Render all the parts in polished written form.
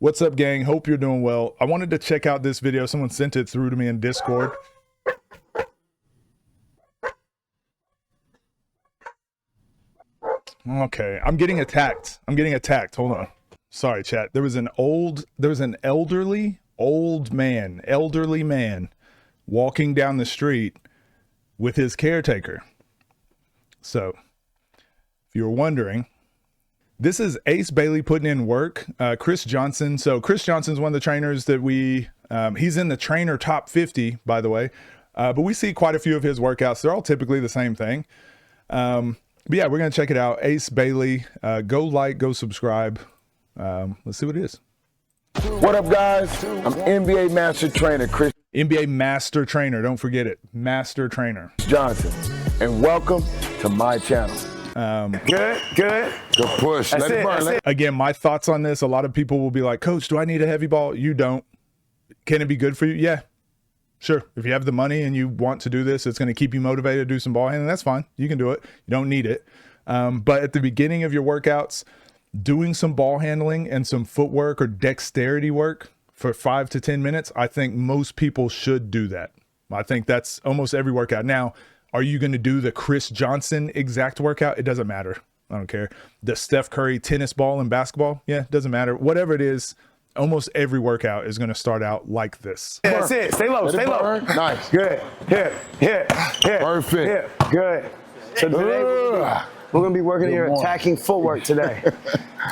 What's up, gang? Hope you're doing well. I wanted to check out this video. Someone sent it through to me in Discord. Okay, I'm getting attacked. Hold on. Sorry, chat. There was an elderly man walking down the street with his caretaker. So, if you were wondering, this is Ace Bailey putting in work. Chris Johnson. So Chris Johnson's one of the trainers that he's in the trainer top 50, by the way. But we see quite a few of his workouts. They're all typically the same thing. But yeah, we're going to check it out. Ace Bailey. Go like, go subscribe. Let's see what it is. What up, guys? I'm NBA Master Trainer Chris. NBA Master Trainer. Don't forget it. Master Trainer Johnson. And welcome to my channel. Good. Good push. Let it burn. Again, my thoughts on this. A lot of people will be like, Coach, do I need a heavy ball? You don't. Can it be good for you? Yeah, sure. If you have the money and you want to do this, it's going to keep you motivated to do some ball handling. That's fine. You can do it. You don't need it. But at the beginning of your workouts, doing some ball handling and some footwork or dexterity work for 5 to 10 minutes, I think most people should do that. I think that's almost every workout. Now, are you going to do the Chris Johnson exact workout? It doesn't matter. I don't care. The Steph Curry tennis ball and basketball? Yeah, it doesn't matter. Whatever it is, almost every workout is going to start out like this. Yeah, that's it. Stay low. Stay low. Nice. Good. Hit. Perfect. Hit. Good. So today we're going to be working here attacking footwork today.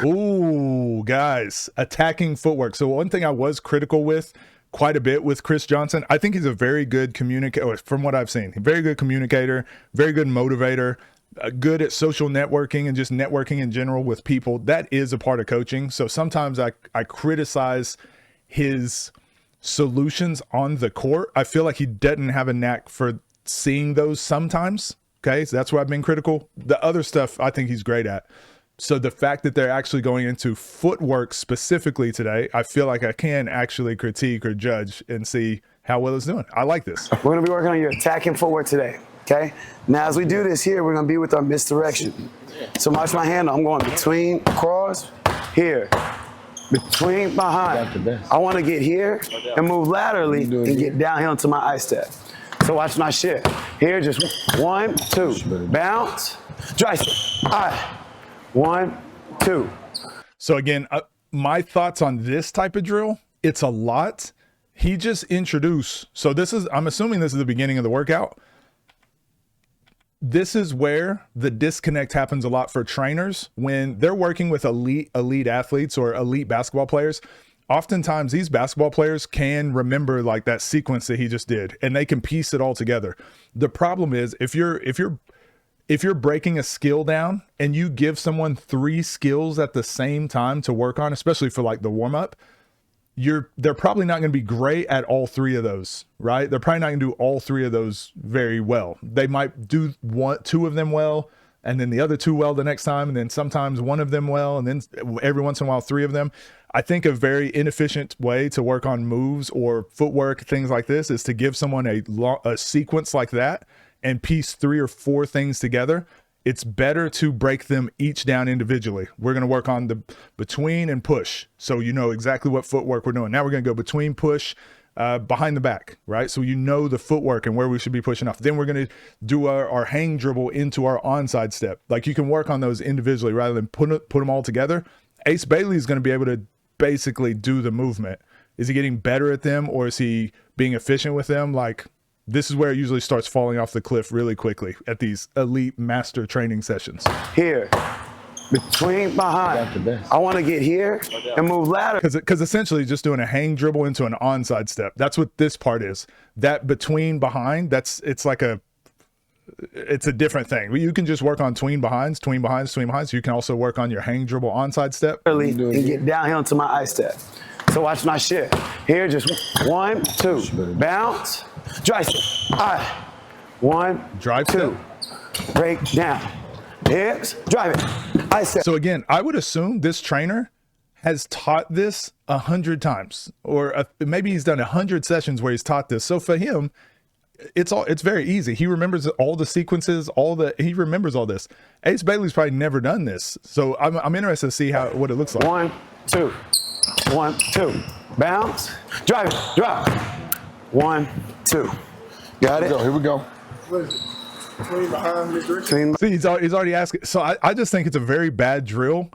Ooh, guys, attacking footwork. So one thing I was critical with quite a bit with Chris Johnson, I think he's a very good communicator, from what I've seen. Very good communicator, very good motivator, good at social networking and just networking in general with people. That is a part of coaching. So sometimes I criticize his solutions on the court. I feel like he doesn't have a knack for seeing those sometimes. Okay, so that's why I've been critical. The other stuff I think he's great at. So the fact that they're actually going into footwork specifically today, I feel like I can actually critique or judge and see how well it's doing. I like this. We're going to be working on your attacking footwork today, okay? Now, as we do this here, we're going to be with our misdirection. So watch my hand. I'm going between, cross, here, between, behind. I want to get here and move laterally and get downhill into my I step. So watch my shift. Here, just 1, 2, bounce, drive step. All right. 1, 2. So again, my thoughts on this type of drill, it's a lot. He just introduced, so this is, I'm assuming this is the beginning of the workout. This is where the disconnect happens a lot for trainers when they're working with elite athletes or elite basketball players. Oftentimes these basketball players can remember like that sequence that he just did and they can piece it all together. The problem is if you're breaking a skill down and you give someone 3 skills at the same time to work on, especially for like the warm up, they're probably not going to be great at all 3 of those, right? They're probably not going to do all 3 of those very well. They might do 2 of them well, and then the other 2 well the next time, and then sometimes 1 of them well, and then every once in a while 3 of them. I think a very inefficient way to work on moves or footwork, things like this, is to give someone a sequence like that and piece 3 or 4 things together. It's better to break them each down individually. We're going to work on the between and push. So you know exactly what footwork we're doing. Now we're going to go between, push, behind the back, right? So you know the footwork and where we should be pushing off. Then we're going to do our hang dribble into our onside step. Like you can work on those individually rather than put them all together. Ace Bailey is going to be able to basically do the movement. Is he getting better at them or is he being efficient with them? Like, this is where it usually starts falling off the cliff really quickly at these elite master training sessions. Here, between, behind. I want to get here and move laterally. Because essentially just doing a hang dribble into an onside step. That's what this part is. That between, behind, it's a different thing. You can just work on tween behinds. So you can also work on your hang dribble onside step. And get downhill into my I step. So watch my shift. Here, just 1, 2, bounce, drive step. All right. 1, drive 2, step. Break down. Hips, drive it. I step. So again, I would assume this trainer has taught this 100 times, or maybe he's done 100 sessions where he's taught this. So for him, it's very easy. He remembers all the sequences, he remembers all this. Ace Bailey's probably never done this. So I'm interested to see what it looks like. 1, 2. 1, 2. Bounce. Drive it. Drop. 1, 2. Got it? Here we go. What is it? Between behind Midrange? See, he's already asking. So I just think it's a very bad drill.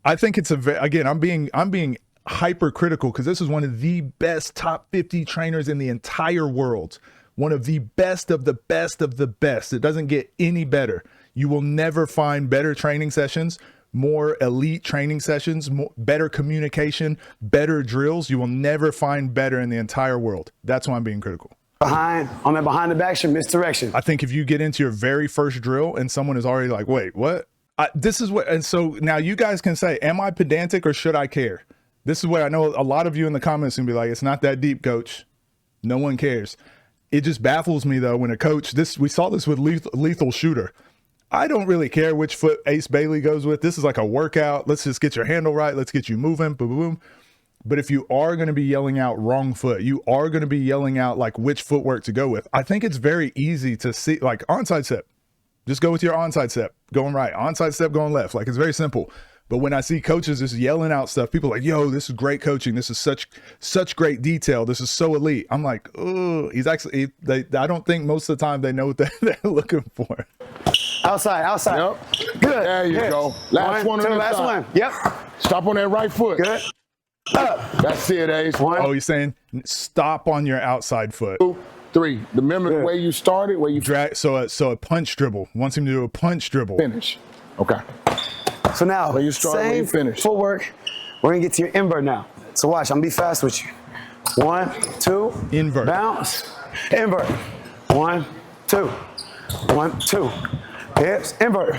I think it's again, I'm being hypercritical because this is one of the best top 50 trainers in the entire world. One of the best of the best of the best. It doesn't get any better. You will never find better training sessions, more elite training sessions, better communication, better drills. You will never find better in the entire world. That's why I'm being critical. Behind the back action, misdirection. I think if you get into your very first drill and someone is already like, wait, what? This is what, and so now you guys can say, am I pedantic or should I care? This is what I know a lot of you in the comments can be like, it's not that deep, coach. No one cares. It just baffles me though when a coach, we saw this with Lethal Shooter. I don't really care which foot Ace Bailey goes with. This is like a workout. Let's just get your handle right. Let's get you moving. Boom, boom, boom. But if you are going to be yelling out wrong foot, you are going to be yelling out like which footwork to go with. I think it's very easy to see, like onside step. Just go with your onside step, going right. Onside step, going left. Like it's very simple. But when I see coaches just yelling out stuff, people are like, yo, this is great coaching. This is such great detail. This is so elite. I'm like, oh, he's actually, I don't think most of the time they know what they're looking for. Outside. Yep. Good. There you go. Last one on the last side. one. Yep. Stop on that right foot. Good. Up. That's it, Ace. 1, Oh, he's saying stop on your outside foot. 2, 3. Remember the way you started, where you Drag. So a punch dribble. Wants him to do a punch dribble. finish. Okay. So now, Where you start, where you finish. footwork. We're going to get to your invert now. So watch, I'm going to be fast with you. 1, 2. Invert. Bounce. Invert. 1, 2. 1, 2. Hips. Invert.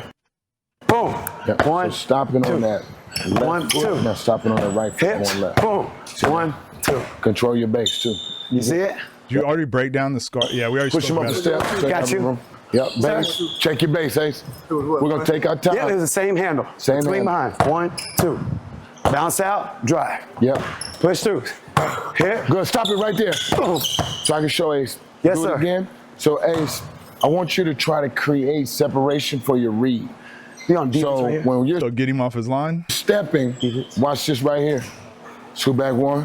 Boom. Yep. 1, so stopping 2. on that left 1, foot. 2. Now stopping on the right foot, Hips. going left. Boom. 1, 2. Control your base too. You see it? Did you already break down the scar? Yeah, we already Push him spoke up the about it. step. Got you. Room. Yep, base. Check your base, Ace. We're going to take our time. Yeah, it's the same handle. Same Swing handle. behind. 1, 2. Bounce out. Drive. Yep. Push through. Hit. Good. Stop it right there. Boom. So I can show Ace. Yes, Do sir. it again. So Ace, I want you to try to create separation for your read. Be on defense So right here. when you're So get him off his line. stepping, watch this right here. Scoot back 1.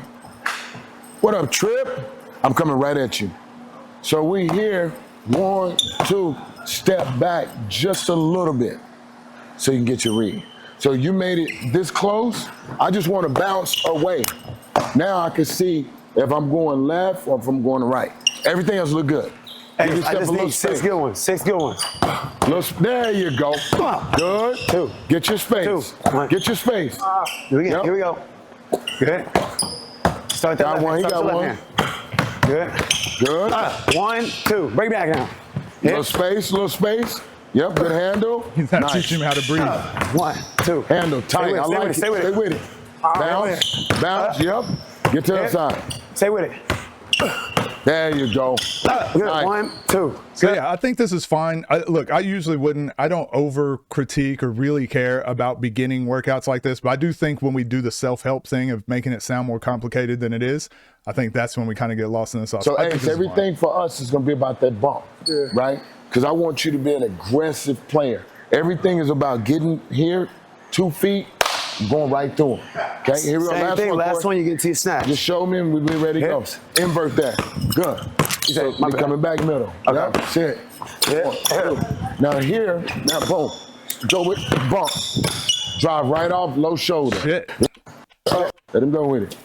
What up, Trip? I'm coming right at you. So we here, 1, 2, step back just a little bit so you can get your read. So you made it this close. I just want to bounce away. Now I can see if I'm going left or if I'm going right. Everything else look good. Hey, You can I step just a little need 6 space. good ones. 6 good ones. There you go. Come on. Good. 2. Get your space. 2. 1. Get your space. Here we go. Yep. Here we go. Good. Start that Got left one. He hand. got Start the one. left hand. Good. Good. 1, 2. Break back now. Little space, little space. Yep, good handle. He's not Nice. teaching him how to breathe. 1, 2. Handle tight. I like it. Stay with it. Stay with it. Bounce, bounce. Yep. Get to the Hip. side. Stay with it. There you go. Good. Nice. 1, 2. So yeah, I think this is fine. Look, I usually wouldn't. I don't over critique or really care about beginning workouts like this, but I do think when we do the self-help thing of making it sound more complicated than it is, I think that's when we kind of get lost in the sauce. So, I think Ace, this is fine. everything for us is going to be about that bump, right? Because I want you to be an aggressive player. Everything is about getting here, 2 feet, going right through them. Okay, here we go. Same thing. Last one, you get to your snatch. Just show me and we'll be ready to go. Hips. Invert that. Good. So my we bad. coming back middle. Okay. Yep. Sit. Yeah. Now here, now boom. Go with bump. Drive right off, low shoulder. Shit. Let him go with it.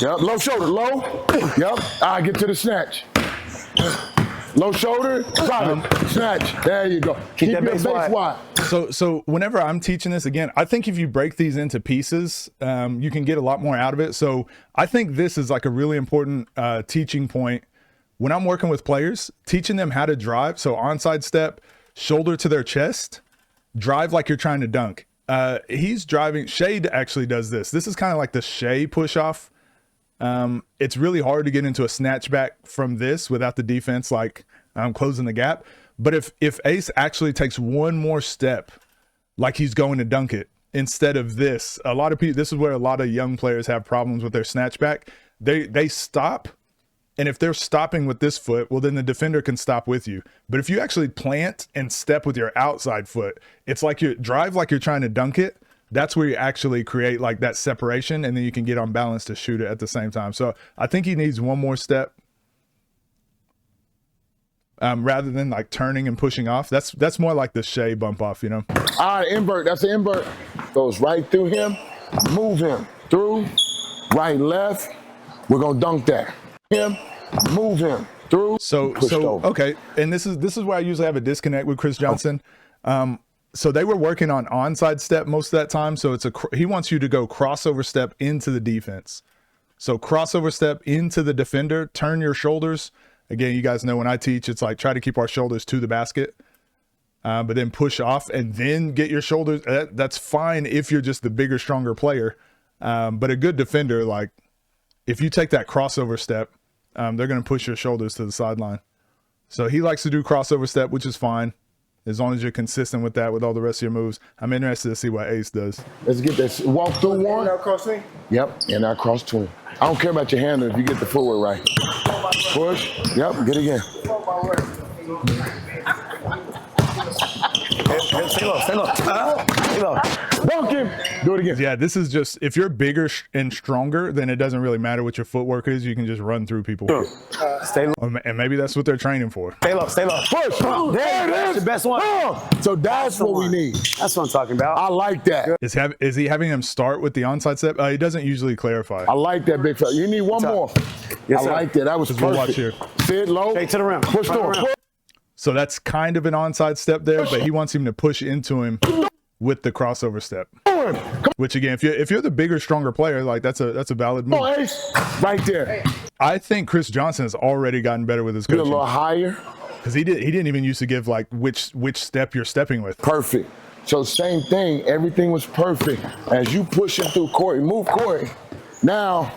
Yep, low shoulder, low. Yep, get to the snatch. Low shoulder, drop it, snatch. There you go. Keep that your base base wide. wide. So whenever I'm teaching this again, I think if you break these into pieces, you can get a lot more out of it. So I think this is like a really important teaching point when I'm working with players, teaching them how to drive. So onside step, shoulder to their chest, drive like you're trying to dunk. He's driving. Shade actually does this. This is kind of like the Shea push off. It's really hard to get into a snatch back from this without the defense like closing the gap. But if Ace actually takes one more step, like he's going to dunk it, instead of this, a lot of people, this is where a lot of young players have problems with their snatch back. They stop, and if they're stopping with this foot, well, then the defender can stop with you. But if you actually plant and step with your outside foot, it's like you drive like you're trying to dunk it, that's where you actually create like that separation, and then you can get on balance to shoot it at the same time. So I think he needs one more step. Rather than like turning and pushing off. That's more like the Shea bump off, you know? All right, invert. That's an invert. Goes right through him. Move him through. Right, left. We're gonna dunk that. Him. Move him through. So okay. And this is where I usually have a disconnect with Chris Johnson. So they were working on onside step most of that time. So he wants you to go crossover step into the defense. So crossover step into the defender. Turn your shoulders. Again, you guys know when I teach, it's like try to keep our shoulders to the basket, but then push off and then get your shoulders. That's fine if you're just the bigger, stronger player. But a good defender, like if you take that crossover step, they're going to push your shoulders to the sideline. So he likes to do crossover step, which is fine as long as you're consistent with that with all the rest of your moves. I'm interested to see what Ace does. Let's get this. Walk through one. Yep, and I cross twin. I don't care about your handle if you get the footwork right. Push. Yep, get again. Stay low. Dunk him. Do it again. Yeah, this is just, if you're bigger and stronger, then it doesn't really matter what your footwork is. You can just run through people. Stay low. And maybe that's what they're training for. Stay low. Push. There it That's is. the best one. So that's what we need. That's what I'm talking about. I like that. Is he having him start with the onside step? He doesn't usually clarify. I like that, big fella. You need one more. Yes, I sir. like that. That was We'll watch perfect. here. Sit low. Straight to the rim. Push Front through. rim. So that's kind of an onside step there, but he wants him to push into him with the crossover step. Which again, if you're the bigger, stronger player, like that's a valid move. Come on, Ace. Right there. I think Chris Johnson has already gotten better with his Get a coaching little higher. because he didn't even used to give like which step you're stepping with. Perfect. So same thing. Everything was perfect. As you push it through Corey, move Corey. Now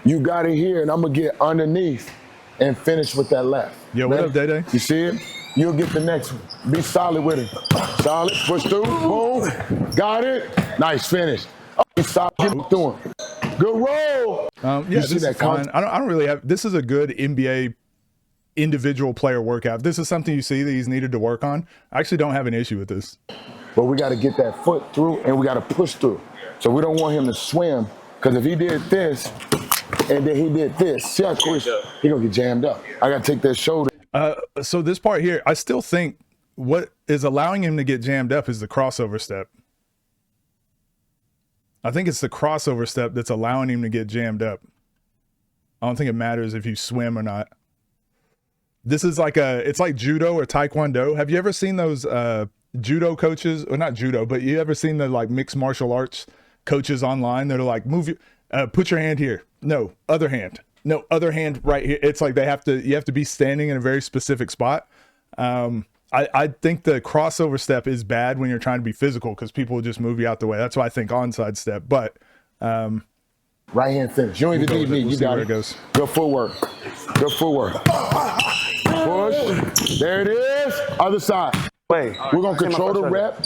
you got it here, and I'm gonna get underneath and finish with that left. Yeah, what up, Day Day? You see it? You'll get the next one. Be solid with it. Solid. Push through. Boom. Got it. Nice finish. Be solid. Get through him. Good roll. Yeah, this is fine. I don't really have. This is a good NBA individual player workout. This is something you see that he's needed to work on. I actually don't have an issue with this. But we got to get that foot through, and we got to push through. So we don't want him to swim, because if he did this and then he did this, see how quick he gonna get jammed up. I got to take that shoulder. So this part here, I still think what is allowing him to get jammed up is the crossover step. I think it's the crossover step that's allowing him to get jammed up. I don't think it matters if you swim or not. This is like it's like judo or taekwondo. Have you ever seen those judo coaches, or not judo, but you ever seen the like mixed martial arts coaches online? They're like, put your hand here. No, other hand. No, other hand right here. It's like you have to be standing in a very specific spot. I think the crossover step is bad when you're trying to be physical because people will just move you out the way. That's why I think onside step. But Right hand finish. You don't even need me. You got it. Goes. Good footwork. Good footwork. Push. There it is. Other side. Wait. We're going to control the rep.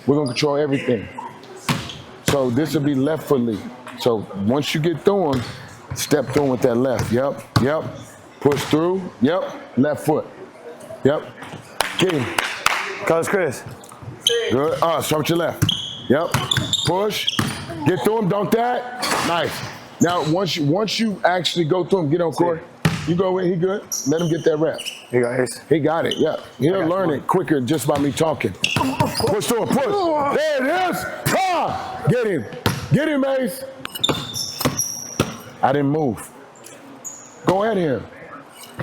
We're going to control everything. So this will be left foot lead. So once you get through him, step through him with that left. Yep. Yep. Push through. Yep. Left foot. Yep. Get him. Coach Chris. Good. Start with your left. Yep. Push. Get through him. Dunk that. Nice. Now, once you actually go through him, get on Corey. You go in. He good. Let him get that rep. Here you go, Ace. He got it. Yeah. He'll learn it quicker just by me talking. Push through him. Push. There it is. Get him. Get him, Ace. I didn't move. Go at him.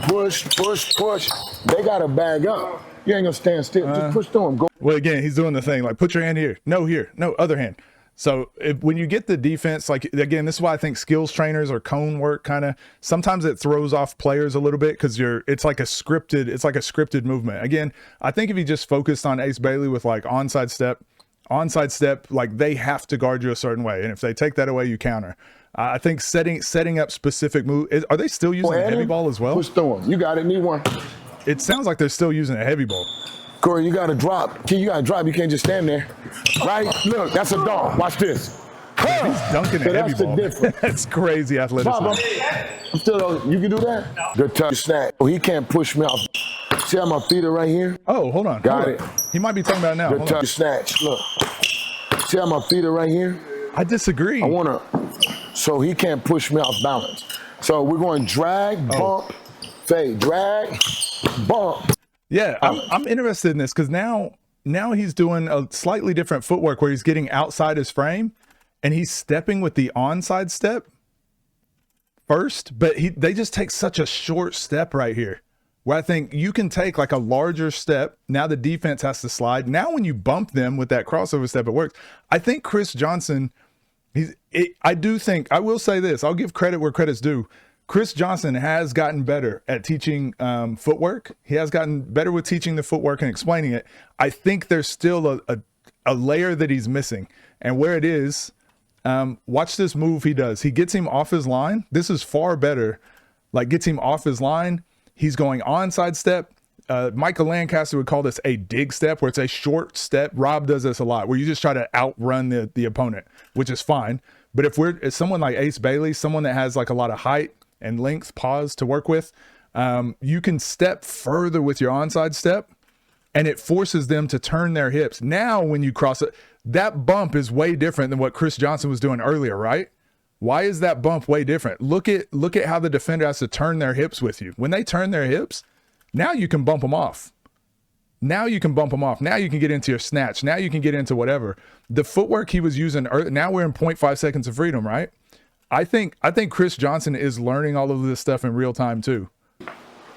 Push, push, push. They got to bag up. You ain't going to stand still. Just push through him. Go. Well, again, he's doing the thing like put your hand here. No, here. No, other hand. So when you get the defense, like again, this is why I think skills trainers or cone work kind of sometimes it throws off players a little bit because it's like a scripted movement. Again, I think if you just focused on Ace Bailey with like onside step, like they have to guard you a certain way, and if they take that away, you counter. I think setting up specific moves. Are they still using a heavy ball as well? Push through him. You got it. Need one. It sounds like they're still using a heavy ball. Corey, you got to drop. You got to drop. You can't just stand there. Right? Look, that's a dog. Watch this. He's dunking a heavy that's ball. The difference. That's crazy athleticism. I'm still, you can do that? Good touch. Snap. Oh, he can't push me off. See how my feet are right here? Oh, hold on. Got it. He might be talking about it now. Good touch. Snatch. Look. See how my feet are right here? I disagree. I want to, so he can't push me off balance. So we're going drag, bump, fade, drag, bump. Yeah, I'm interested in this because now he's doing a slightly different footwork where he's getting outside his frame and he's stepping with the onside step first, but they just take such a short step right here where I think you can take like a larger step. Now the defense has to slide. Now when you bump them with that crossover step, it works. I think Chris Johnson, I will say this, I'll give credit where credit's due. Chris Johnson has gotten better at teaching footwork. He has gotten better with teaching the footwork and explaining it. I think there's still a layer that he's missing. And where it is, watch this move he does. He gets him off his line. This is far better. Like gets him off his line. He's going onside step. Michael Lancaster would call this a dig step, where it's a short step. Rob does this a lot, where you just try to outrun the opponent, which is fine. But if it's someone like Ace Bailey, someone that has like a lot of height and length, pause to work with, you can step further with your onside step, and it forces them to turn their hips. Now, when you cross it, that bump is way different than what Chris Johnson was doing earlier, right? Why is that bump way different? Look at how the defender has to turn their hips with you. When they turn their hips, now you can bump them off. Now you can bump them off. Now you can get into your snatch. Now you can get into whatever. The footwork he was using, now we're in 0.5 seconds of freedom, right? I think Chris Johnson is learning all of this stuff in real time too.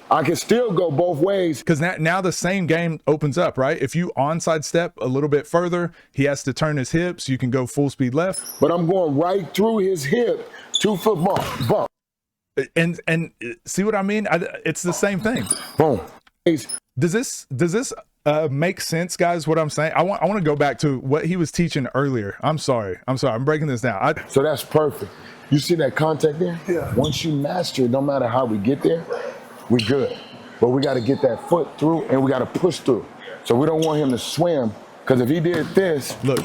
I can still go both ways. Because now the same game opens up, right? If you onside step a little bit further, he has to turn his hips. You can go full speed left. But I'm going right through his hip, 2 foot bump. And see what I mean? It's the same thing. Boom. Does this make sense, guys, what I'm saying? I want to go back to what he was teaching earlier. I'm sorry. I'm breaking this down. So that's perfect. You see that contact there? Yeah. Once you master it, no matter how we get there, we good. But we got to get that foot through, and we got to push through. So we don't want him to swim, because if he did this, look,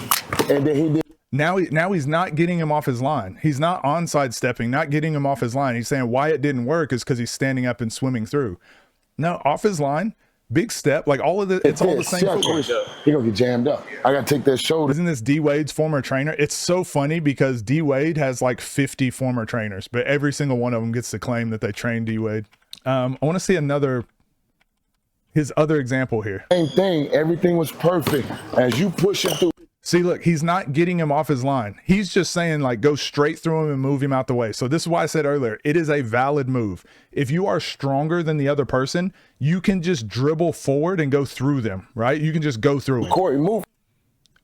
and then he did. Now he's not getting him off his line. He's not onside stepping, not getting him off his line. He's saying why it didn't work is because he's standing up and swimming through. No, off his line, big step, like all of the, it's all the same footwork. He gonna get jammed up. I gotta take that shoulder. Isn't this D Wade's former trainer? It's so funny because D Wade has like 50 former trainers, but every single one of them gets to claim that they trained D Wade. I want to see his other example here. Same thing. Everything was perfect as you push it through. See, look, he's not getting him off his line. He's just saying, like, go straight through him and move him out the way. So this is why I said earlier, it is a valid move. If you are stronger than the other person, you can just dribble forward and go through them, right? You can just go through. Corey, move.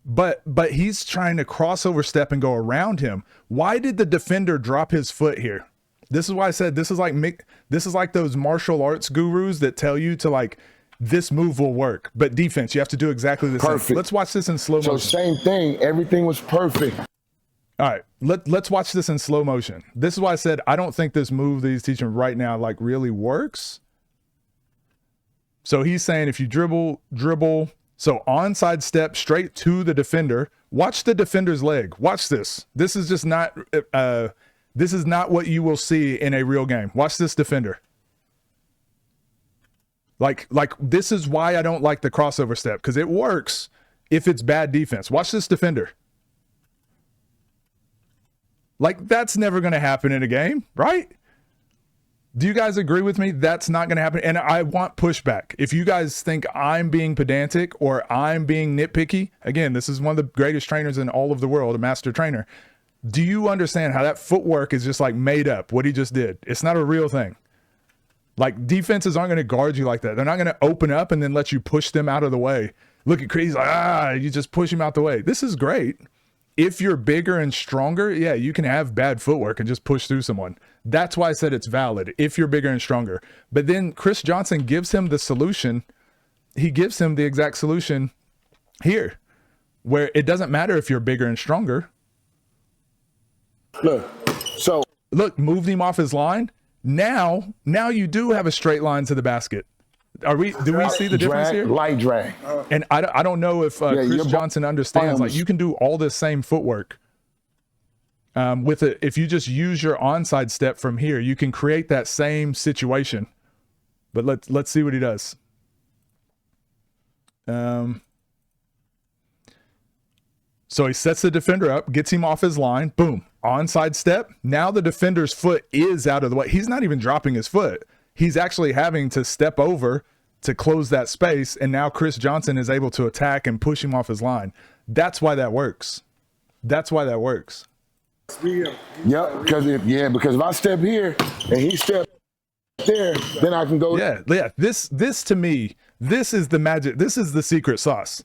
But he's trying to crossover step and go around him. Why did the defender drop his foot here? This is why I said this is like those martial arts gurus that tell you to like, this move will work, but defense, you have to do exactly the same. Let's watch this in slow motion. So same thing, everything was perfect. All right, let's watch this in slow motion. This is why I said I don't think this move that he's teaching right now like really works. So he's saying if you dribble, so onside step straight to the defender. Watch the defender's leg. Watch this. This is just not this is not what you will see in a real game. Watch this defender. Like this is why I don't like the crossover step, because it works if it's bad defense. Watch this defender. Like that's never going to happen in a game, right? Do you guys agree with me? That's not going to happen. And I want pushback. If you guys think I'm being pedantic or I'm being nitpicky, again, this is one of the greatest trainers in all of the world, a master trainer. Do you understand how that footwork is just like made up, what he just did? It's not a real thing. Like defenses aren't going to guard you like that. They're not going to open up and then let you push them out of the way. Look at Creed's like, you just push him out the way. This is great. If you're bigger and stronger, yeah, you can have bad footwork and just push through someone. That's why I said it's valid if you're bigger and stronger. But then Chris Johnson gives him the solution. He gives him the exact solution here, where it doesn't matter if you're bigger and stronger. Look, moved him off his line. Now you do have a straight line to the basket. Do we see the difference here? Light drag. And I don't know if Chris Johnson understands. Like you can do all this same footwork with it. If you just use your onside step from here, you can create that same situation. But let's see what he does. So he sets the defender up, gets him off his line, boom, onside step. Now the defender's foot is out of the way. He's not even dropping his foot. He's actually having to step over to close that space, and now Chris Johnson is able to attack and push him off his line. That's why that works. That's why that works. Yep, because if I step here and he steps there, then I can go. Yeah. This to me, this is the magic. This is the secret sauce.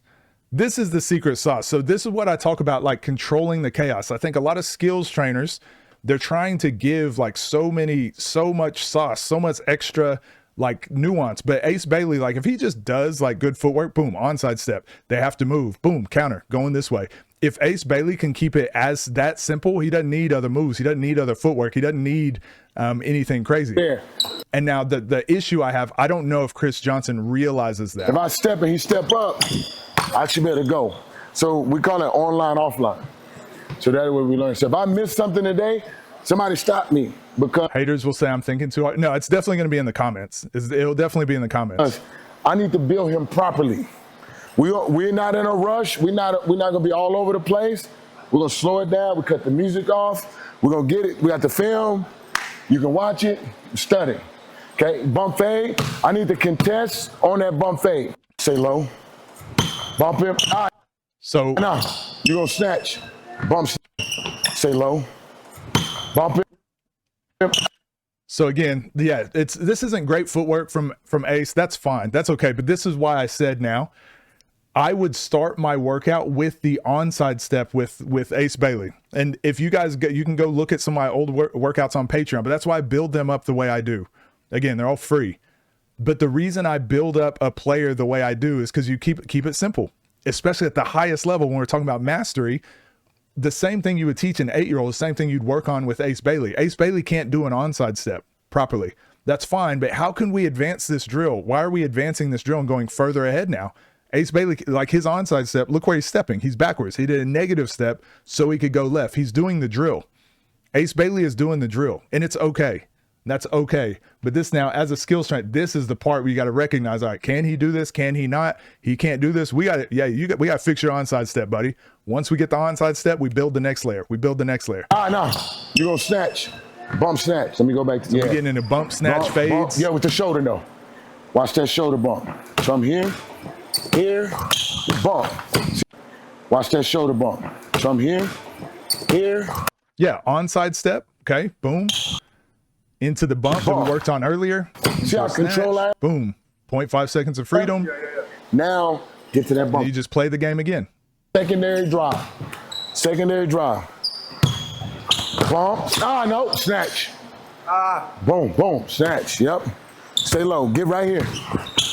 This is the secret sauce. So this is what I talk about, like controlling the chaos. I think a lot of skills trainers, they're trying to give like so much sauce, so much extra like nuance. But Ace Bailey, like if he just does like good footwork, boom, onside step, they have to move, boom, counter, going this way. If Ace Bailey can keep it as that simple, he doesn't need other moves. He doesn't need other footwork. He doesn't need anything crazy. Yeah. And now the issue I have, I don't know if Chris Johnson realizes that. If I step and he step up, I should be able to go. So we call it online, offline. So that's what we learn. So if I miss something today, somebody stop me. Because haters will say I'm thinking too hard. No, it's definitely going to be in the comments. It'll definitely be in the comments. I need to build him properly. We're not in a rush. We're not going to be all over the place. We're going to slow it down. We cut the music off. We're going to get it. We got the film. You can watch it, study. Okay, bump fade. I need to contest on that bump fade. Say low. Bump him. All right. So now you're going to snatch. Bump. Say low. Bump him. So again, yeah, this isn't great footwork from Ace. That's fine. That's okay. But this is why I said now, I would start my workout with the onside step with Ace Bailey. And if you guys you can go look at some of my old workouts on Patreon, but that's why I build them up the way I do. Again, they're all free. But the reason I build up a player the way I do is because you keep it simple, especially at the highest level when we're talking about mastery. The same thing you would teach an 8-year-old, the same thing you'd work on with Ace Bailey. Ace Bailey can't do an onside step properly. That's fine, but how can we advance this drill? Why are we advancing this drill and going further ahead now? Ace Bailey, like his onside step, look where he's stepping. He's backwards. He did a negative step so he could go left. He's doing the drill. Ace Bailey is doing the drill, and it's okay. That's okay. But this now, as a skills trainer, this is the part where you got to recognize, all right, can he do this? Can he not? He can't do this. We got to fix your onside step, buddy. Once we get the onside step, we build the next layer. We build the next layer. No. You're going to snatch. Bump snatch. Let me go back to we're getting into bump snatch fades. Bump. Yeah, with the shoulder, though. Watch that shoulder bump. So I'm here, bump. Watch that shoulder bump. So I'm here. Yeah, onside step. Okay, boom. Into the bump that we worked on earlier. See how control that? Boom. 0.5 seconds of freedom. Now, get to that bump. You just play the game again. Secondary drive. Bump. No. Snatch. Boom, boom. Snatch. Yep. Stay low. Get right here.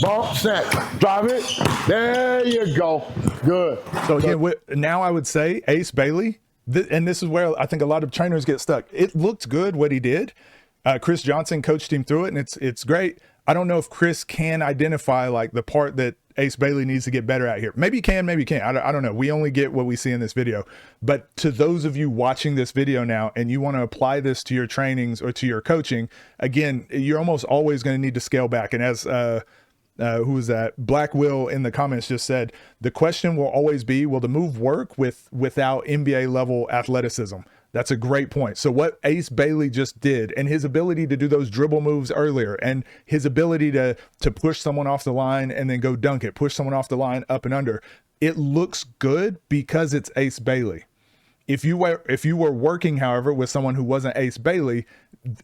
Bump, snatch. Drive it. There you go. Good. So again, now I would say Ace Bailey, and this is where I think a lot of trainers get stuck. It looked good what he did. Chris Johnson coached him through it, and it's great. I don't know if Chris can identify like the part that Ace Bailey needs to get better at here. Maybe he can, maybe he can't. I don't know. We only get what we see in this video. But to those of you watching this video now and you want to apply this to your trainings or to your coaching, again, you're almost always going to need to scale back. And as who was that? Black Will in the comments just said, the question will always be, will the move work without NBA level athleticism? That's a great point. So what Ace Bailey just did, and his ability to do those dribble moves earlier, and his ability to push someone off the line and then go dunk it, push someone off the line up and under, it looks good because it's Ace Bailey. If you were working, however, with someone who wasn't Ace Bailey,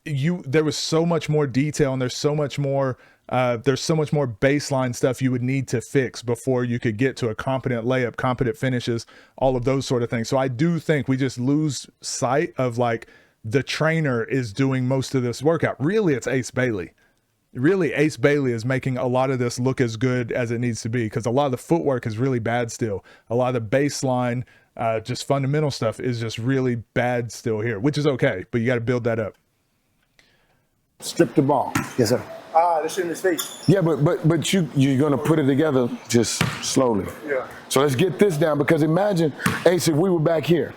there was so much more detail, and there's so much more baseline stuff you would need to fix before you could get to a competent layup, competent finishes, all of those sort of things. So I do think we just lose sight of like the trainer is doing most of this workout. Really, it's Ace Bailey. Really, Ace Bailey is making a lot of this look as good as it needs to be, because a lot of the footwork is really bad still. A lot of the baseline, just fundamental stuff is just really bad still here, which is okay, but you got to build that up. Strip the ball. Yes, sir. That's in his face. Yeah, but you're gonna put it together just slowly. Yeah. So let's get this down, because imagine, Ace, if we were back here,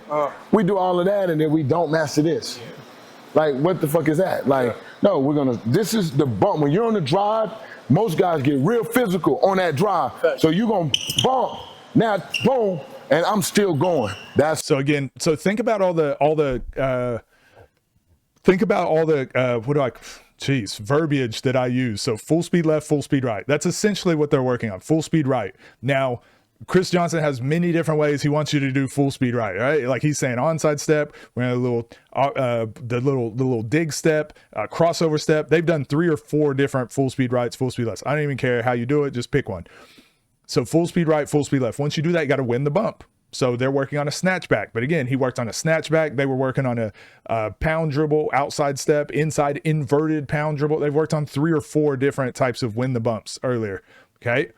we do all of that and then we don't master this. Yeah. Like, what the fuck is that? Like, no, this is the bump. When you're on the drive, most guys get real physical on that drive. So you're gonna bump. Now, boom, and I'm still going. That's So again, so think about all the verbiage that I use. So full speed left, full speed right. That's essentially what they're working on. Full speed right. Now, Chris Johnson has many different ways he wants you to do full speed right? Like he's saying onside step, we're gonna the little dig step, crossover step. They've done 3 or 4 different full speed rights, full speed lefts. I don't even care how you do it, just pick one. So full speed right, full speed left. Once you do that, you got to win the bump. So they're working on a snatch back. But again, he worked on a snatch back. They were working on a pound dribble, outside step, inside inverted pound dribble. They've worked on 3 or 4 different types of win the bumps earlier. Okay.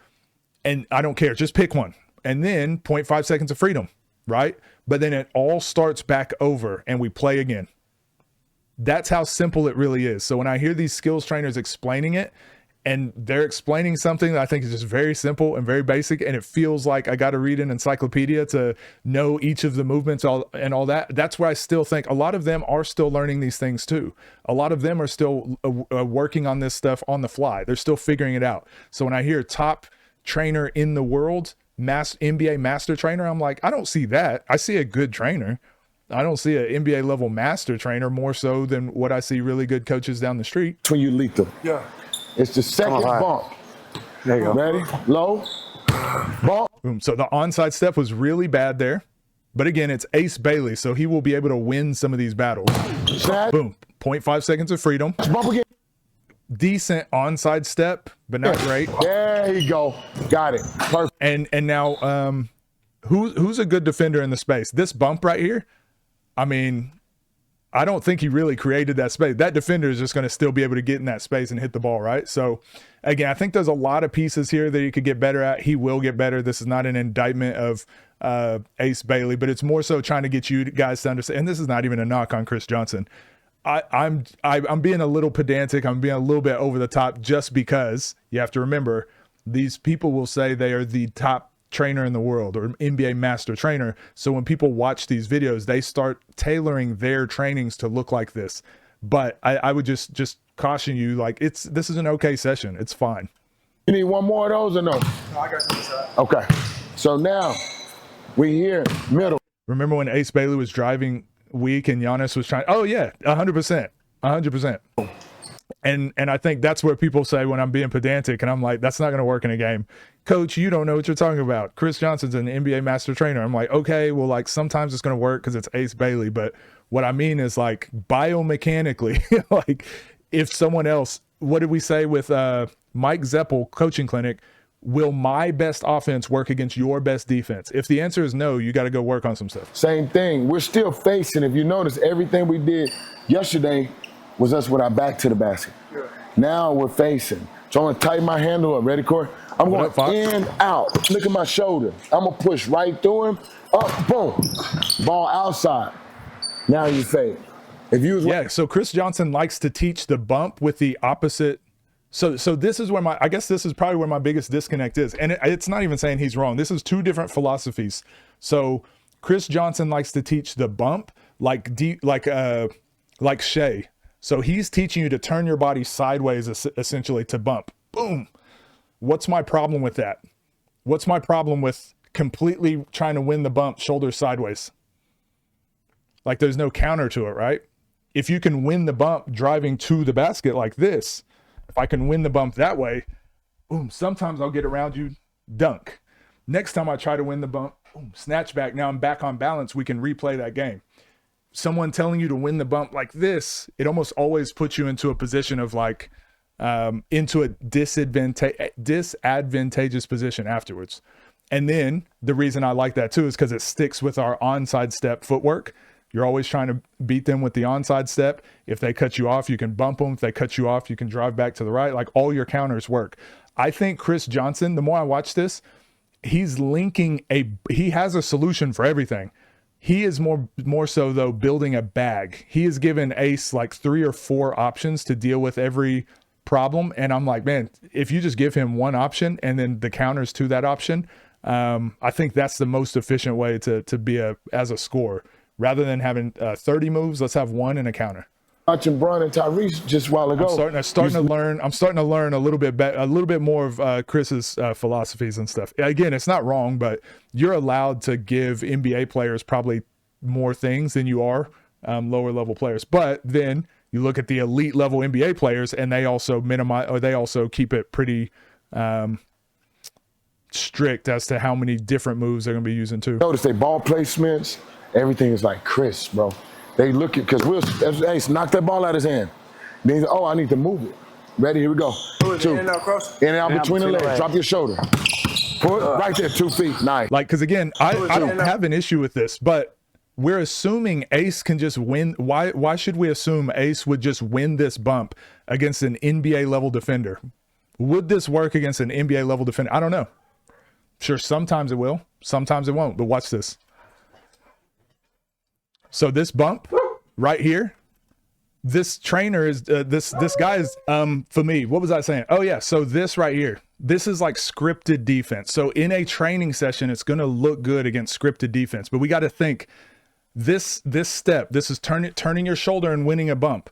And I don't care. Just pick one. And then 0.5 seconds of freedom, right? But then it all starts back over and we play again. That's how simple it really is. So when I hear these skills trainers explaining it, and they're explaining something that I think is just very simple and very basic, and it feels like I got to read an encyclopedia to know each of the movements and all that. That's where I still think a lot of them are still learning these things too. A lot of them are still working on this stuff on the fly. They're still figuring it out. So when I hear top trainer in the world, NBA master trainer, I'm like, I don't see that. I see a good trainer. I don't see an NBA level master trainer more so than what I see really good coaches down the street. when you lethal. Yeah. It's the second bump. There you go. Ready? Low. Bump. Boom. So the onside step was really bad there. But again, it's Ace Bailey, so he will be able to win some of these battles. Snatch. Boom. 0.5 seconds of freedom. Bump again. Decent onside step, but not great. There you go. Got it. Perfect. And now who's a good defender in the space? This bump right here, I mean, I don't think he really created that space. That defender is just going to still be able to get in that space and hit the ball, right? So again, I think there's a lot of pieces here that he could get better at. He will get better. This is not an indictment of Ace Bailey, but it's more so trying to get you guys to understand. And this is not even a knock on Chris Johnson. I'm being a little pedantic. I'm being a little bit over the top just because you have to remember these people will say they are the top trainer in the world or NBA master trainer. So when people watch these videos, they start tailoring their trainings to look like this. But I would just caution you, like this is an okay session. It's fine. You need one more of those or no? No, I got you. Okay. So now we here, middle. Remember when Ace Bailey was driving weak and Giannis was trying? Oh yeah, 100%, 100%. And I think that's where people say when I'm being pedantic, and I'm like, that's not going to work in a game. Coach, you don't know what you're talking about. Chris Johnson's an NBA master trainer. I'm like, okay, well, like sometimes it's going to work because it's Ace Bailey. But what I mean is like biomechanically, like if someone else, what did we say with Mike Zeppel coaching clinic? Will my best offense work against your best defense? If the answer is no, you got to go work on some stuff. Same thing. We're still facing, if you notice, everything we did yesterday was us with our back to the basket. Yeah. Now we're facing. So I'm going to tighten my handle up. Ready, Corey? I'm What going up, in, out. Look at my shoulder. I'm going to push right through him. Up, boom. Ball outside. Now you fade. If you was Yeah, so Chris Johnson likes to teach the bump with the opposite. So this is where I guess this is probably where my biggest disconnect is. And it's not even saying he's wrong. This is 2 different philosophies. So Chris Johnson likes to teach the bump like Shea. So he's teaching you to turn your body sideways essentially to bump. Boom. What's my problem with that? What's my problem with completely trying to win the bump shoulders sideways? Like there's no counter to it, right? If you can win the bump driving to the basket like this, if I can win the bump that way, boom, sometimes I'll get around you, dunk. Next time I try to win the bump, boom, snatch back. Now I'm back on balance. We can replay that game. Someone telling you to win the bump like this, it almost always puts you into a position of like, into a disadvantageous position afterwards. And then the reason I like that too is because it sticks with our onside step footwork. You're always trying to beat them with the onside step. If they cut you off, you can bump them. If they cut you off, you can drive back to the right. Like all your counters work. I think Chris Johnson, the more I watch this, he's linking he has a solution for everything. He is more so though building a bag. He has given Ace like 3 or 4 options to deal with every problem. And I'm like, man, if you just give him one option and then the counters to that option, I think that's the most efficient way to be as a scorer. Rather than having 30 moves, let's have 1 and a counter. watching Bron and Tyrese just a while ago. I'm starting to learn a little bit more of Chris's philosophies and stuff. Again, it's not wrong, but you're allowed to give NBA players probably more things than you are lower level players. But then you look at the elite level NBA players, and they also keep it pretty strict as to how many different moves they're going to be using too. Notice they ball placements, everything is like crisp, bro. They look at, because Ace knock that ball out of his hand. Then he's, I need to move it. Ready, here we go. Two. In and out between the legs. Drop your shoulder. Put right there, 2 feet. Nice. Like, because again, I don't have an issue with this, but we're assuming Ace can just win. Why should we assume Ace would just win this bump against an NBA level defender? Would this work against an NBA level defender? I don't know. Sure, sometimes it will, sometimes it won't, but watch this. So this bump right here, this trainer is, this guy is, for me, what was I saying? Oh yeah, so this right here, this is like scripted defense. So in a training session, it's going to look good against scripted defense, but we got to think this step, this is turning your shoulder and winning a bump.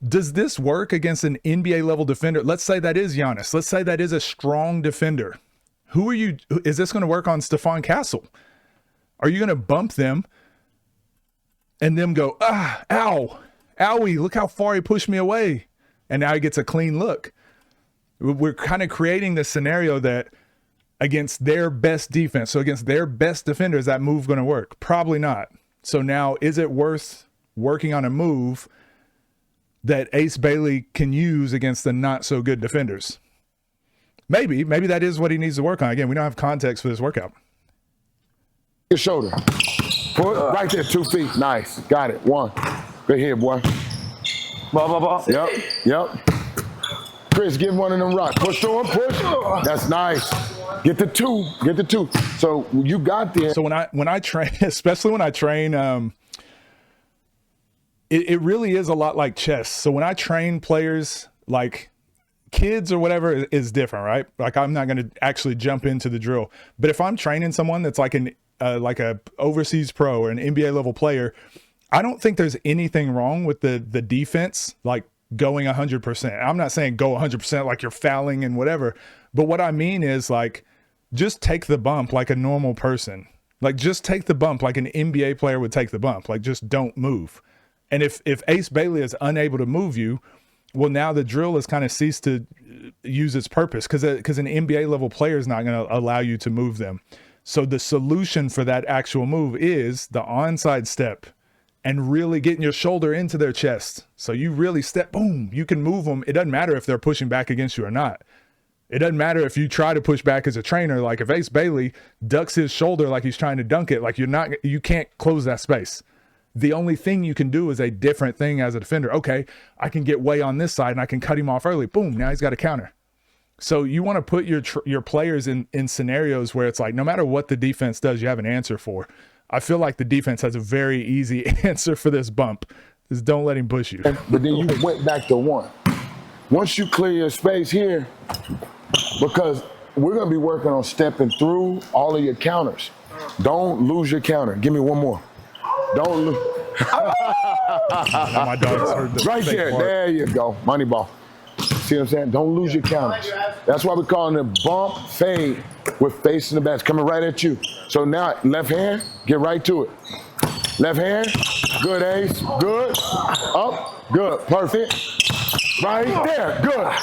Does this work against an NBA level defender? Let's say that is Giannis. Let's say that is a strong defender. Is this going to work on Stephon Castle? Are you going to bump them and them go, ow, owie, look how far he pushed me away. And now he gets a clean look. We're kind of creating this scenario that against their best defense, so against their best defender, is that move going to work? Probably not. So now, is it worth working on a move that Ace Bailey can use against the not so good defenders? Maybe that is what he needs to work on. Again, we don't have context for this workout. Your shoulder. Put right there, 2 feet. Nice. Got it. 1. Good here, boy. Ball. Yep. Chris, give one of them rocks. Push through him, push. That's nice. Get the two. So you got there. So when I train, especially when I train, it really is a lot like chess. So when I train players, like kids or whatever, is different, right? Like, I'm not going to actually jump into the drill. But if I'm training someone that's like a overseas pro or an NBA level player, I don't think there's anything wrong with the defense, like going 100%. I'm not saying go 100% like you're fouling and whatever. But what I mean is, like, just take the bump like a normal person. Like, just take the bump like an NBA player would take the bump. Like, just don't move. And if Ace Bailey is unable to move you, well, now the drill has kind of ceased to use its purpose, because an NBA level player is not going to allow you to move them. So the solution for that actual move is the onside step and really getting your shoulder into their chest. So you really step, boom, you can move them. It doesn't matter if they're pushing back against you or not. It doesn't matter if you try to push back as a trainer. Like, if Ace Bailey ducks his shoulder like he's trying to dunk it, like, you can't close that space. The only thing you can do is a different thing as a defender. Okay, I can get way on this side and I can cut him off early. Boom, now he's got a counter. So you want to put your players in scenarios where it's like, no matter what the defense does, you have an answer for. I feel like the defense has a very easy answer for this bump. Is don't let him push you. But then you went back to 1. Once you clear your space here, because we're going to be working on stepping through all of your counters. Don't lose your counter. Give me one more. Don't lose. My dog's heard the right there. part. There you go. Money ball. See what I'm saying? Don't lose your counters. That's why we're calling it bump fade with facing the bats coming right at you. So now, left hand, get right to it. Left hand, good, Ace, good. Up, good, perfect. Right there, good.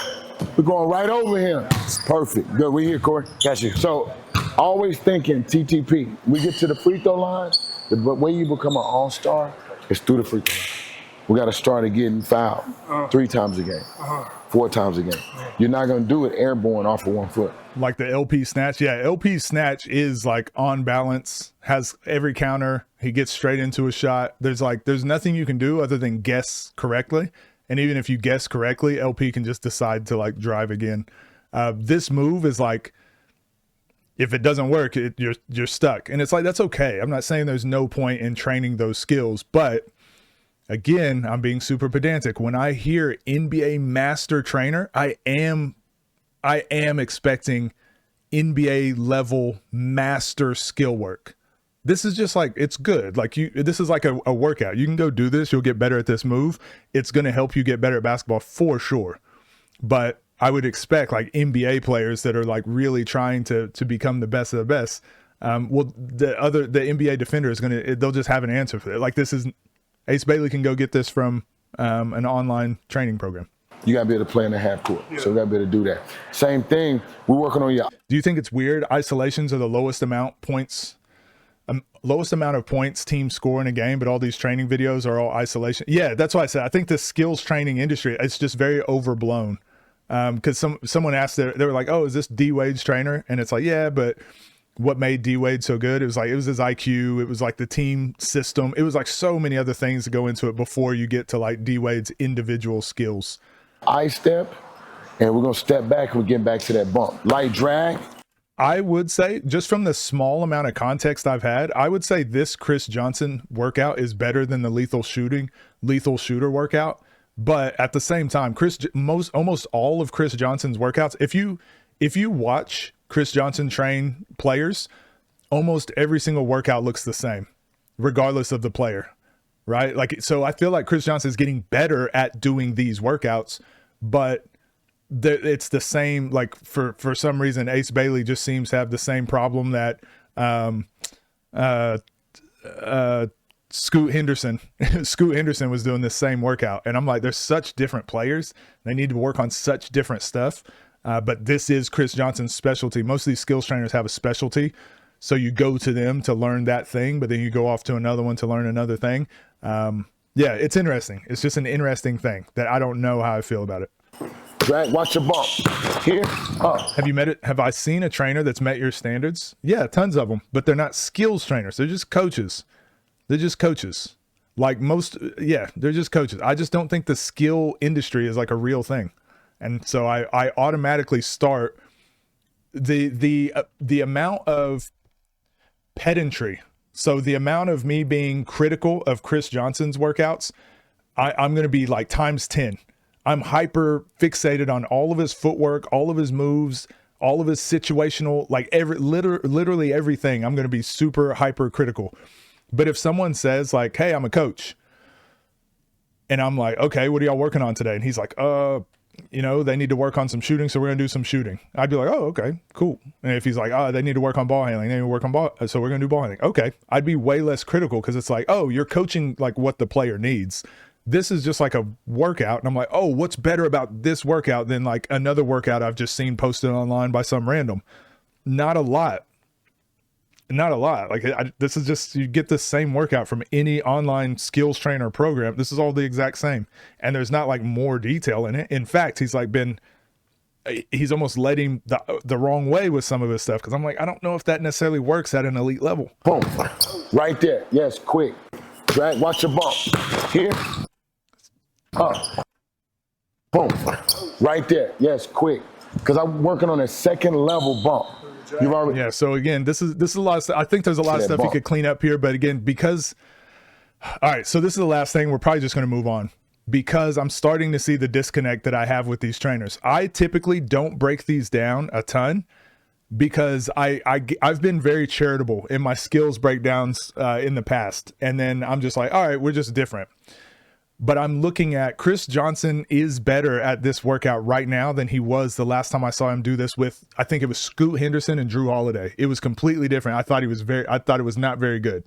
We're going right over him. Perfect. Good, we here, Corey. Got you. So always thinking TTP. We get to the free throw line, the way you become an all-star is through the free throw line. We got to start getting fouled 3 times a game, 4 times a game. You're not going to do it airborne off of 1 foot. Like the LP snatch. Yeah, LP snatch is like on balance, has every counter. He gets straight into a shot. There's nothing you can do other than guess correctly. And even if you guess correctly, LP can just decide to like drive again. This move is like, if it doesn't work, you're stuck. And it's like, that's okay. I'm not saying there's no point in training those skills, but again, I'm being super pedantic. When I hear NBA master trainer, I am expecting NBA level master skill work. This is just like, it's good. Like this is like a workout. You can go do this. You'll get better at this move. It's going to help you get better at basketball for sure. But I would expect like NBA players that are like really trying to become the best of the best. Well, the NBA defender is they'll just have an answer for it. Like Ace Bailey can go get this from an online training program. You got to be able to play in the half court. So you got to be able to do that. Same thing, we're working on your. Do you think it's weird? Isolations are the lowest amount of points teams score in a game, but all these training videos are all isolation. Yeah, that's why I said I think the skills training industry, it's just very overblown. Because someone asked, they were like, "Oh, is this D Wade's trainer?" And it's like, yeah, but what made D Wade so good? It was his IQ. It was like the team system. It was like so many other things that go into it before you get to like D Wade's individual skills. I step, and we're gonna step back and we're getting back to that bump. Light drag. I would say, just from the small amount of context I've had, I would say this Chris Johnson workout is better than the lethal shooter workout. But at the same time, almost all of Chris Johnson's workouts, if you watch Chris Johnson train players, almost every single workout looks the same, regardless of the player, right? Like, so I feel like Chris Johnson is getting better at doing these workouts, but it's the same. Like for some reason, Ace Bailey just seems to have the same problem that Scoot Henderson was doing this same workout. And I'm like, there's such different players. They need to work on such different stuff. But this is Chris Johnson's specialty. Most of these skills trainers have a specialty. So you go to them to learn that thing, but then you go off to another one to learn another thing. Yeah, it's interesting. It's just an interesting thing that I don't know how I feel about it. Drag, watch your bump. Here, up. Have I seen a trainer that's met your standards? Yeah, tons of them, but they're not skills trainers. They're just coaches. They're just coaches. Like they're just coaches. I just don't think the skill industry is like a real thing. And so I automatically start the amount of pedantry. So the amount of me being critical of Chris Johnson's workouts, I'm going to be like times 10. I'm hyper fixated on all of his footwork, all of his moves, all of his situational, like literally everything. I'm going to be super hyper critical. But if someone says like, "Hey, I'm a coach," and I'm like, "Okay, what are y'all working on today?" And he's like, they need to work on some shooting, so we're going to do some shooting. I'd be like, "Oh, okay, cool." And if he's like, they need to work on ball handling, they need to work on so we're going to do ball handling. Okay. I'd be way less critical because it's like, oh, you're coaching like what the player needs. This is just like a workout. And I'm like, oh, what's better about this workout than like another workout I've just seen posted online by some random? Not a lot. Like this is just, you get the same workout from any online skills trainer program. This is all the exact same. And there's not like more detail in it. In fact, he's almost letting the wrong way with some of his stuff. Cause I'm like, I don't know if that necessarily works at an elite level. Boom. Right there. Yes. Quick. Drag. Watch your bump. Here. Up. Boom. Right there. Yes. Quick. Cause I'm working on a second level bump. You've already. Yeah. So again, this is a lot of stuff. I think there's a lot of stuff you could clean up here, but again, all right. So this is the last thing. We're probably just going to move on because I'm starting to see the disconnect that I have with these trainers. I typically don't break these down a ton because I've been very charitable in my skills breakdowns in the past. And then I'm just like, all right, we're just different. But I'm looking at Chris Johnson is better at this workout right now than he was the last time I saw him do this with, I think it was Scoot Henderson and Drew Holiday. It was completely different. I thought it was not very good.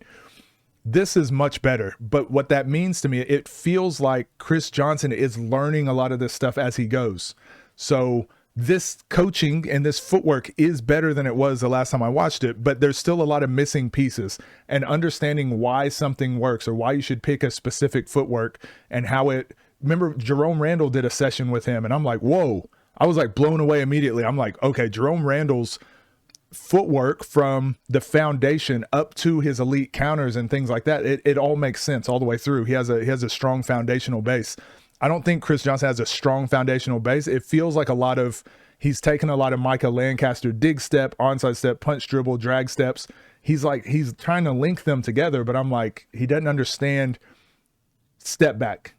This is much better. But what that means to me, it feels like Chris Johnson is learning a lot of this stuff as he goes. So this coaching and this footwork is better than it was the last time I watched it, but there's still a lot of missing pieces, and understanding why something works or why you should pick a specific footwork and how it, remember Jerome Randall did a session with him and I'm like, whoa, I was like blown away immediately. I'm like, okay, Jerome Randall's footwork from the foundation up to his elite counters and things like that, it all makes sense all the way through. He has a strong foundational base. I don't think Chris Johnson has a strong foundational base. It feels like he's taken a lot of Micah Lancaster dig step, onside step, punch dribble, drag steps. He's trying to link them together, but I'm like, he doesn't understand step back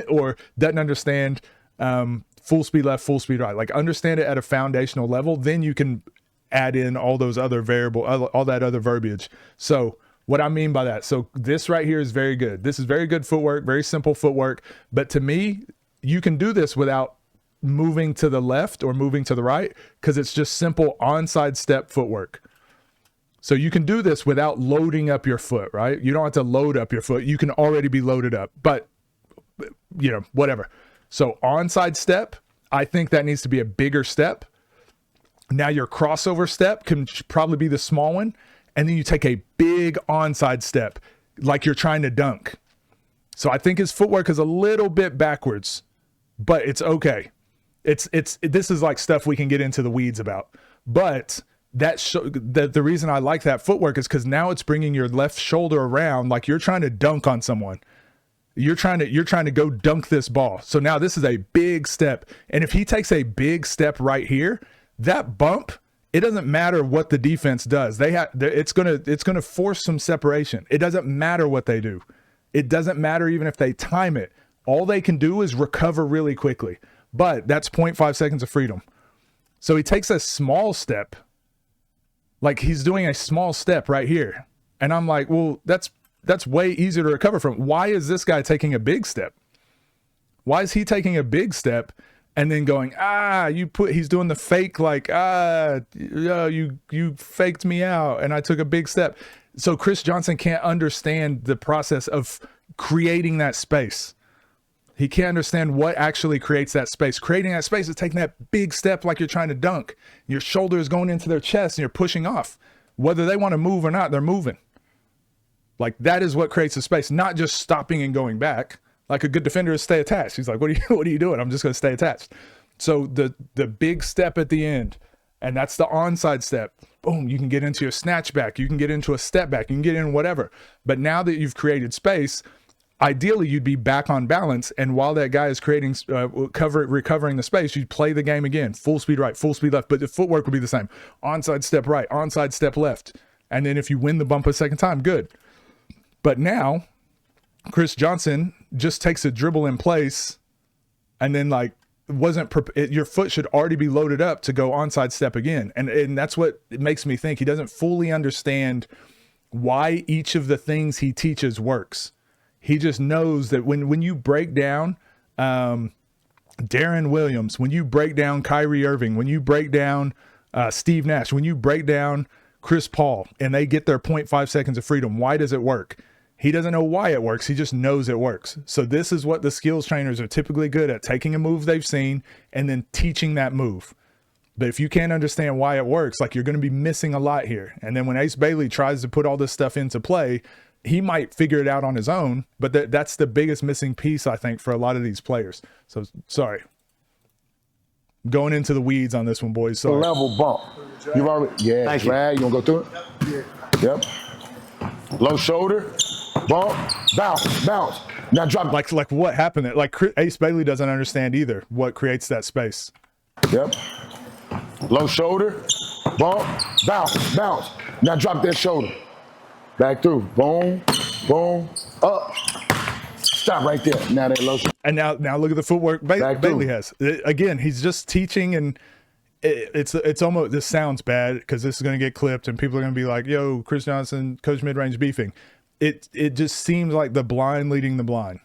or doesn't understand full speed left, full speed right. Like understand it at a foundational level. Then you can add in all those other all that other verbiage. So What I mean by that, so this right here is very good. This is very good footwork, very simple footwork. But to me, you can do this without moving to the left or moving to the right because it's just simple onside step footwork. So you can do this without loading up your foot, right? You don't have to load up your foot. You can already be loaded up, but you know, whatever. So onside step, I think that needs to be a bigger step. Now your crossover step can probably be the small one. And then you take a big onside step like you're trying to dunk. So I think his footwork is a little bit backwards, but it's okay. This is like stuff we can get into the weeds about. But the reason I like that footwork is because now it's bringing your left shoulder around like you're trying to dunk on someone. You're trying to go dunk this ball. So now this is a big step. And if he takes a big step right here, that bump, it doesn't matter what the defense does. It's gonna force some separation. It doesn't matter what they do. It doesn't matter even if they time it. All they can do is recover really quickly. But that's 0.5 seconds of freedom. So he takes a small step. Like he's doing a small step right here. And I'm like, well, that's way easier to recover from. Why is this guy taking a big step? Why is he taking a big step and then going, he's doing the fake, like, you faked me out and I took a big step. So Chris Johnson can't understand the process of creating that space. He can't understand what actually creates that space. Creating that space is taking that big step like you're trying to dunk. Your shoulder is going into their chest and you're pushing off. Whether they want to move or not, they're moving. Like that is what creates the space, not just stopping and going back. Like a good defender is stay attached. He's like, what are you doing? I'm just going to stay attached. So the big step at the end, and that's the onside step. Boom, you can get into your snatch back. You can get into a step back. You can get in whatever. But now that you've created space, ideally you'd be back on balance. And while that guy is creating, recovering the space, you'd play the game again. Full speed right, full speed left. But the footwork would be the same. Onside step right, onside step left. And then if you win the bump a second time, good. But now Chris Johnson just takes a dribble in place and then like your foot should already be loaded up to go onside step again. And that's what it makes me think he doesn't fully understand why each of the things he teaches works. He just knows that when you break down Darren Williams, when you break down Kyrie Irving, when you break down Steve Nash, when you break down Chris Paul and they get their 0.5 seconds of freedom, why does it work? He doesn't know why it works. He just knows it works. So this is what the skills trainers are typically good at, taking a move they've seen and then teaching that move. But if you can't understand why it works, like you're going to be missing a lot here. And then when Ace Bailey tries to put all this stuff into play, he might figure it out on his own, but that's the biggest missing piece, I think, for a lot of these players. So sorry. Going into the weeds on this one, boys. Sorry. Level bump. You've already, yeah, drag. You want to go through it? Yeah. Yep. Low shoulder. Bump, bounce. Now drop. Like what happened? Like Ace Bailey doesn't understand either what creates that space. Yep. Low shoulder, bump, bounce. Now drop that shoulder. Back through. Boom, up. Stop right there. Now that low shoulder. And now look at the footwork Bailey has. Again, he's just teaching, and it's almost, this sounds bad because this is going to get clipped and people are going to be like, yo, Chris Johnson, Coach Midrange beefing. It just seems like the blind leading the blind.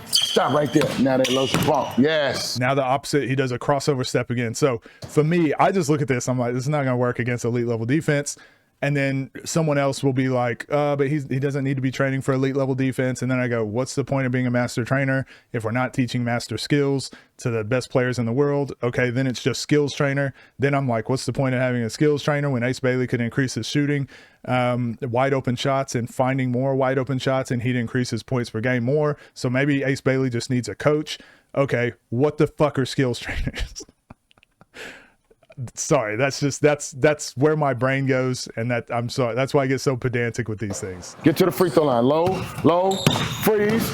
Stop right there. Now that low bump. Yes. Now the opposite, he does a crossover step again. So for me, I just look at this, I'm like, this is not going to work against elite level defense. And then someone else will be like, but he doesn't need to be training for elite level defense. And then I go, what's the point of being a master trainer if we're not teaching master skills to the best players in the world? Okay, then it's just skills trainer. Then I'm like, what's the point of having a skills trainer when Ace Bailey could increase his shooting, wide open shots and finding more wide open shots, and he'd increase his points per game more. So maybe Ace Bailey just needs a coach. Okay, what the fuck are skills trainers? Sorry, that's where my brain goes, and that I'm sorry. That's why I get so pedantic with these things. Get to the free throw line. Low, freeze,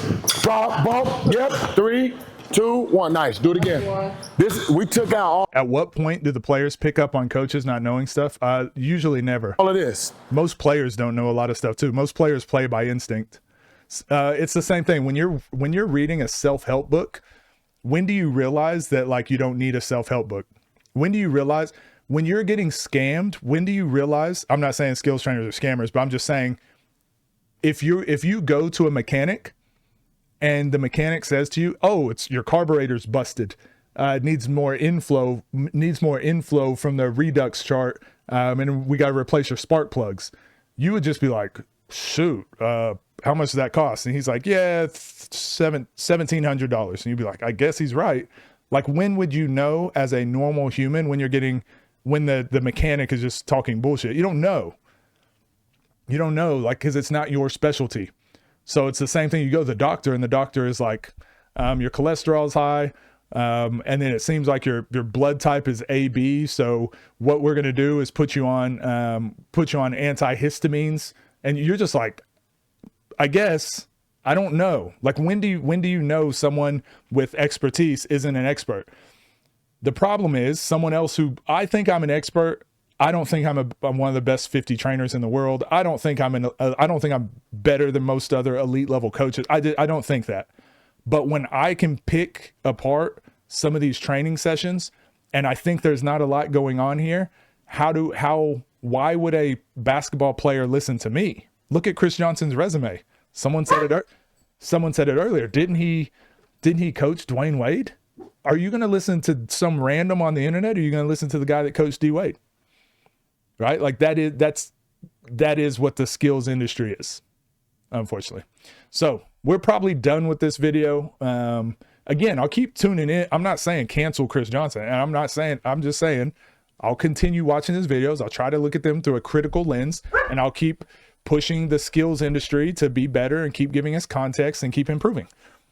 drop, bump. Yep. 3, 2, 1. Nice. Do it again. This we took out all. At what point do the players pick up on coaches not knowing stuff? Usually never. All of this. Most players don't know a lot of stuff too. Most players play by instinct. It's the same thing when you're reading a self-help book. When do you realize that like you don't need a self-help book? When do you realize when you're getting scammed, when do you realize, I'm not saying skills trainers are scammers, but I'm just saying if you go to a mechanic and the mechanic says to you, oh, it's your carburetor's busted, it needs more inflow from the redux chart, and we got to replace your spark plugs, you would just be like, shoot, how much does that cost? And he's like, yeah, $1,700. And you'd be like, I guess he's right. Like, when would you know as a normal human when the mechanic is just talking bullshit? You don't know. You don't know, like, because it's not your specialty. So it's the same thing. You go to the doctor and the doctor is like, your cholesterol's high. And then it seems like your blood type is AB. So what we're going to do is put you on antihistamines. And you're just like, I guess, I don't know. Like, when do you know someone with expertise isn't an expert? The problem is someone else who I think I'm an expert. I don't think I'm one of the best 50 trainers in the world. I don't think I'm better than most other elite level coaches. I don't think that. But when I can pick apart some of these training sessions, and I think there's not a lot going on here, why would a basketball player listen to me? Look at Chris Johnson's resume. Someone said it earlier. Didn't he coach Dwayne Wade? Are you going to listen to some random on the internet, or are you going to listen to the guy that coached D Wade? Right? Like, that is what the skills industry is, unfortunately. So we're probably done with this video. Again, I'll keep tuning in. I'm not saying cancel Chris Johnson, and I'm just saying I'll continue watching his videos. I'll try to look at them through a critical lens, and I'll keep pushing the skills industry to be better and keep giving us context and keep improving.